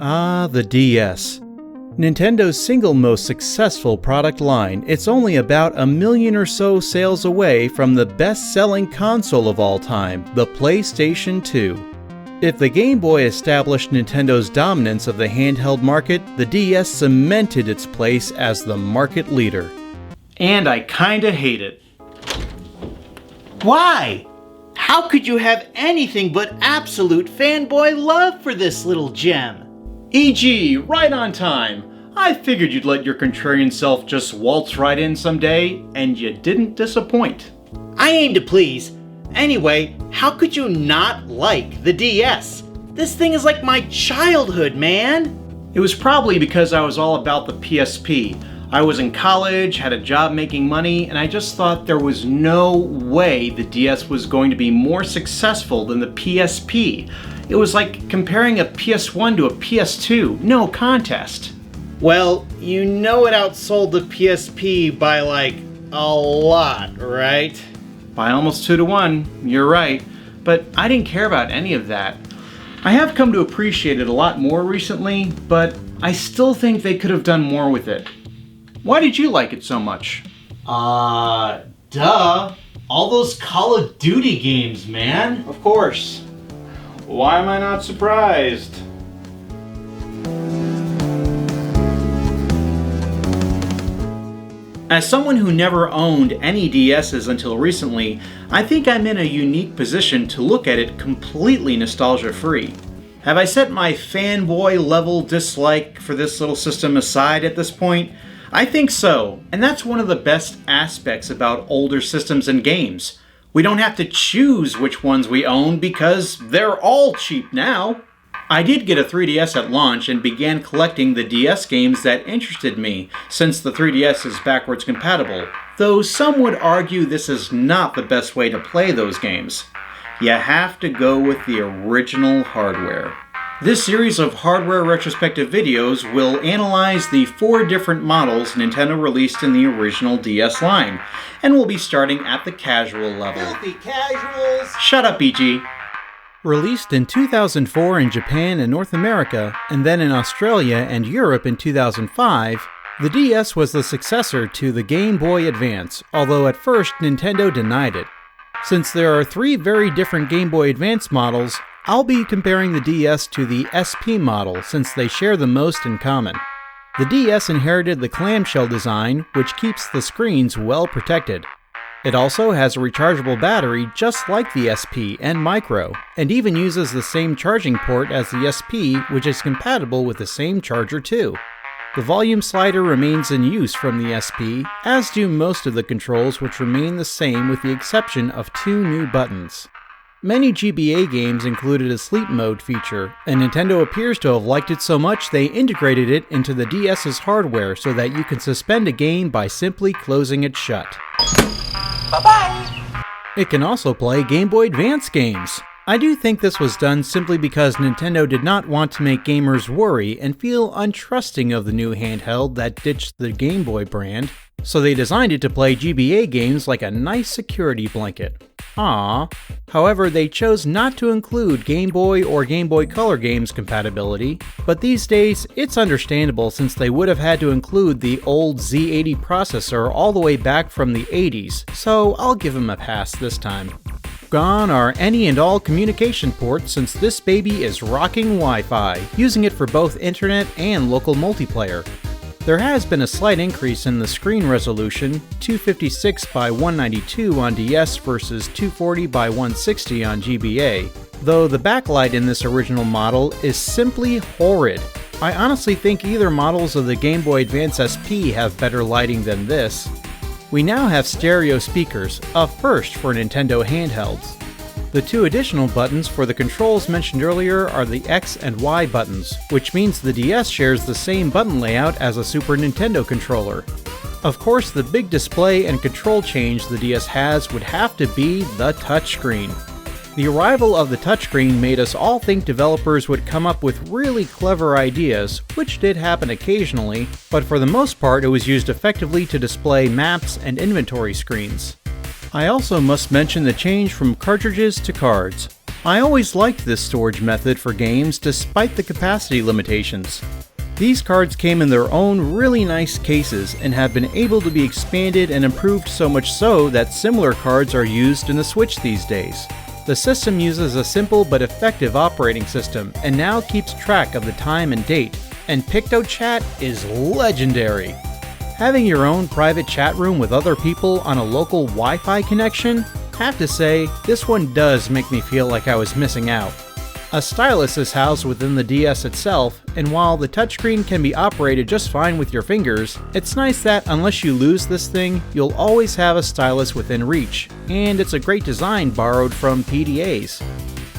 Ah, the DS. Nintendo's single most successful product line, it's only about 1 million or so sales away from the best-selling console of all time, the PlayStation 2. If the Game Boy established Nintendo's dominance of the handheld market, the DS cemented its place as the market leader. And I kinda hate it. Why? How could you have anything but absolute fanboy love for this little gem? E.g., right on time. I figured you'd let your contrarian self just waltz right in someday, and you didn't disappoint. I aim to please. Anyway, how could you not like the DS? This thing is like my childhood, man! It was probably because I was all about the PSP. I was in college, had a job making money, and I just thought there was no way the DS was going to be more successful than the PSP. It was like comparing a PS1 to a PS2. No contest. Well, you know it outsold the PSP by like a lot, right? By almost 2-1, you're right. But I didn't care about any of that. I have come to appreciate it a lot more recently, but I still think they could have done more with it. Why did you like it so much? Duh. All those Call of Duty games, man. Of course. Why am I not surprised? As someone who never owned any DSs until recently, I think I'm in a unique position to look at it completely nostalgia-free. Have I set my fanboy level dislike for this little system aside at this point? I think so, and that's one of the best aspects about older systems and games. We don't have to choose which ones we own because they're all cheap now. I did get a 3DS at launch and began collecting the DS games that interested me, since the 3DS is backwards compatible, though some would argue this is not the best way to play those games. You have to go with the original hardware. This series of hardware retrospective videos will analyze the 4 different models Nintendo released in the original DS line, and we'll be starting at the casual level. Filthy casuals! Shut up, BG! Released in 2004 in Japan and North America, and then in Australia and Europe in 2005, the DS was the successor to the Game Boy Advance, although at first Nintendo denied it. Since there are 3 very different Game Boy Advance models, I'll be comparing the DS to the SP model since they share the most in common. The DS inherited the clamshell design, which keeps the screens well protected. It also has a rechargeable battery just like the SP and Micro, and even uses the same charging port as the SP, which is compatible with the same charger too. The volume slider remains in use from the SP, as do most of the controls, which remain the same with the exception of 2 new buttons. Many GBA games included a sleep mode feature, and Nintendo appears to have liked it so much they integrated it into the DS's hardware so that you can suspend a game by simply closing it shut. Bye-bye! It can also play Game Boy Advance games. I do think this was done simply because Nintendo did not want to make gamers worry and feel untrusting of the new handheld that ditched the Game Boy brand, so they designed it to play GBA games like a nice security blanket. Aww. However, they chose not to include Game Boy or Game Boy Color games compatibility, but these days it's understandable since they would have had to include the old Z80 processor all the way back from the 80s, so I'll give them a pass this time. Gone are any and all communication ports since this baby is rocking Wi-Fi, using it for both internet and local multiplayer. There has been a slight increase in the screen resolution, 256 by 192 on DS versus 240 by 160 on GBA, though the backlight in this original model is simply horrid. I honestly think either models of the Game Boy Advance SP have better lighting than this. We now have stereo speakers, a first for Nintendo handhelds. The 2 additional buttons for the controls mentioned earlier are the X and Y buttons, which means the DS shares the same button layout as a Super Nintendo controller. Of course, the big display and control change the DS has would have to be the touchscreen. The arrival of the touchscreen made us all think developers would come up with really clever ideas, which did happen occasionally, but for the most part it was used effectively to display maps and inventory screens. I also must mention the change from cartridges to cards. I always liked this storage method for games despite the capacity limitations. These cards came in their own really nice cases and have been able to be expanded and improved so much so that similar cards are used in the Switch these days. The system uses a simple but effective operating system and now keeps track of the time and date, and PictoChat is legendary. Having your own private chat room with other people on a local Wi-Fi connection? Have to say, this one does make me feel like I was missing out. A stylus is housed within the DS itself, and while the touchscreen can be operated just fine with your fingers, it's nice that unless you lose this thing, you'll always have a stylus within reach, and it's a great design borrowed from PDAs.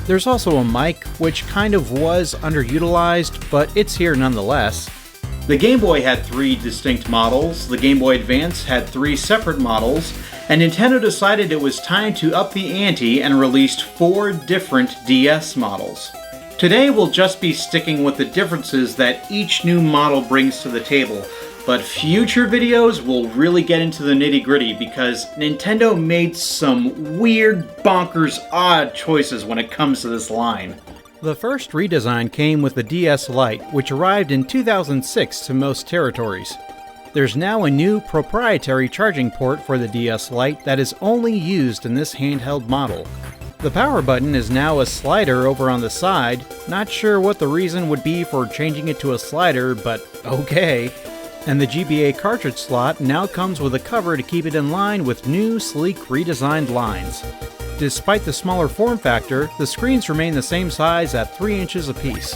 There's also a mic, which kind of was underutilized, but it's here nonetheless. The Game Boy had 3 distinct models, the Game Boy Advance had 3 separate models, and Nintendo decided it was time to up the ante and released 4 different DS models. Today we'll just be sticking with the differences that each new model brings to the table, but future videos will really get into the nitty-gritty because Nintendo made some weird, bonkers, odd choices when it comes to this line. The first redesign came with the DS Lite, which arrived in 2006 to most territories. There's now a new proprietary charging port for the DS Lite that is only used in this handheld model. The power button is now a slider over on the side, not sure what the reason would be for changing it to a slider, but okay. And the GBA cartridge slot now comes with a cover to keep it in line with new, sleek, redesigned lines. Despite the smaller form factor, the screens remain the same size at 3 inches apiece.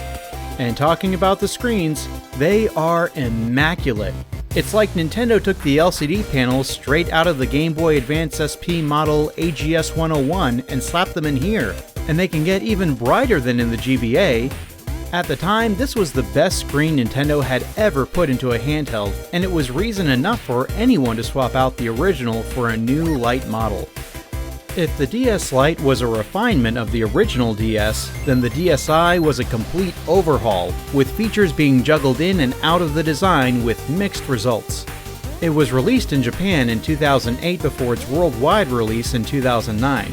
And talking about the screens, they are immaculate. It's like Nintendo took the LCD panels straight out of the Game Boy Advance SP model AGS 101 and slapped them in here, and they can get even brighter than in the GBA. At the time, this was the best screen Nintendo had ever put into a handheld, and it was reason enough for anyone to swap out the original for a new Lite model. If the DS Lite was a refinement of the original DS, then the DSi was a complete overhaul, with features being juggled in and out of the design with mixed results. It was released in Japan in 2008 before its worldwide release in 2009.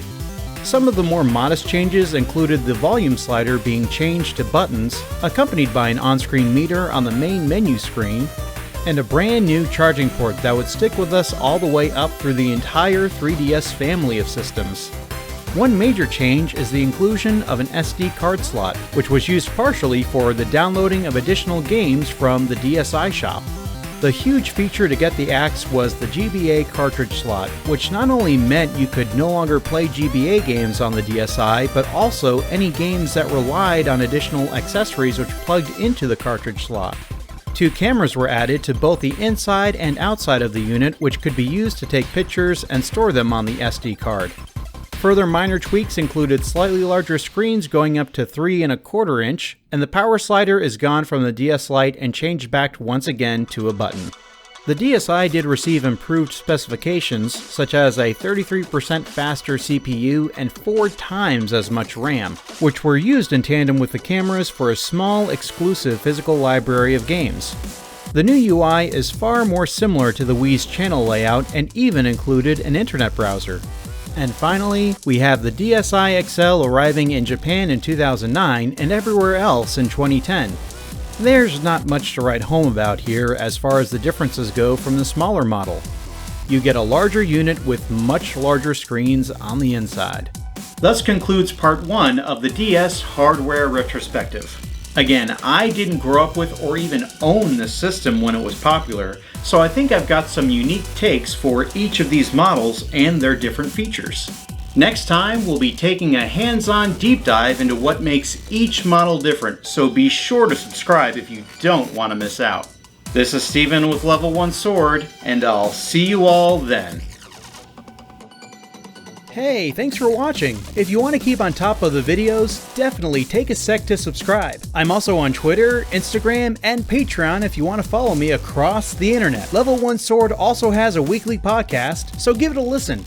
Some of the more modest changes included the volume slider being changed to buttons, accompanied by an on-screen meter on the main menu screen, and a brand new charging port that would stick with us all the way up through the entire 3DS family of systems. One major change is the inclusion of an SD card slot, which was used partially for the downloading of additional games from the DSi shop. The huge feature to get the axe was the GBA cartridge slot, which not only meant you could no longer play GBA games on the DSi, but also any games that relied on additional accessories which plugged into the cartridge slot. 2 cameras were added to both the inside and outside of the unit, which could be used to take pictures and store them on the SD card. Further minor tweaks included slightly larger screens going up to 3 1/4 inch, and the power slider is gone from the DS Lite and changed back once again to a button. The DSi did receive improved specifications, such as a 33% faster CPU and 4 times as much RAM, which were used in tandem with the cameras for a small, exclusive physical library of games. The new UI is far more similar to the Wii's channel layout and even included an internet browser. And finally, we have the DSi XL arriving in Japan in 2009 and everywhere else in 2010. There's not much to write home about here as far as the differences go from the smaller model. You get a larger unit with much larger screens on the inside. Thus concludes part 1 of the DS hardware retrospective. Again, I didn't grow up with or even own this system when it was popular, so I think I've got some unique takes for each of these models and their different features. Next time, we'll be taking a hands-on deep dive into what makes each model different, so be sure to subscribe if you don't want to miss out. This is Steven with Level 1 Sword, and I'll see you all then. Hey, thanks for watching! If you want to keep on top of the videos, definitely take a sec to subscribe. I'm also on Twitter, Instagram, and Patreon if you want to follow me across the internet. Level 1 Sword also has a weekly podcast, so give it a listen.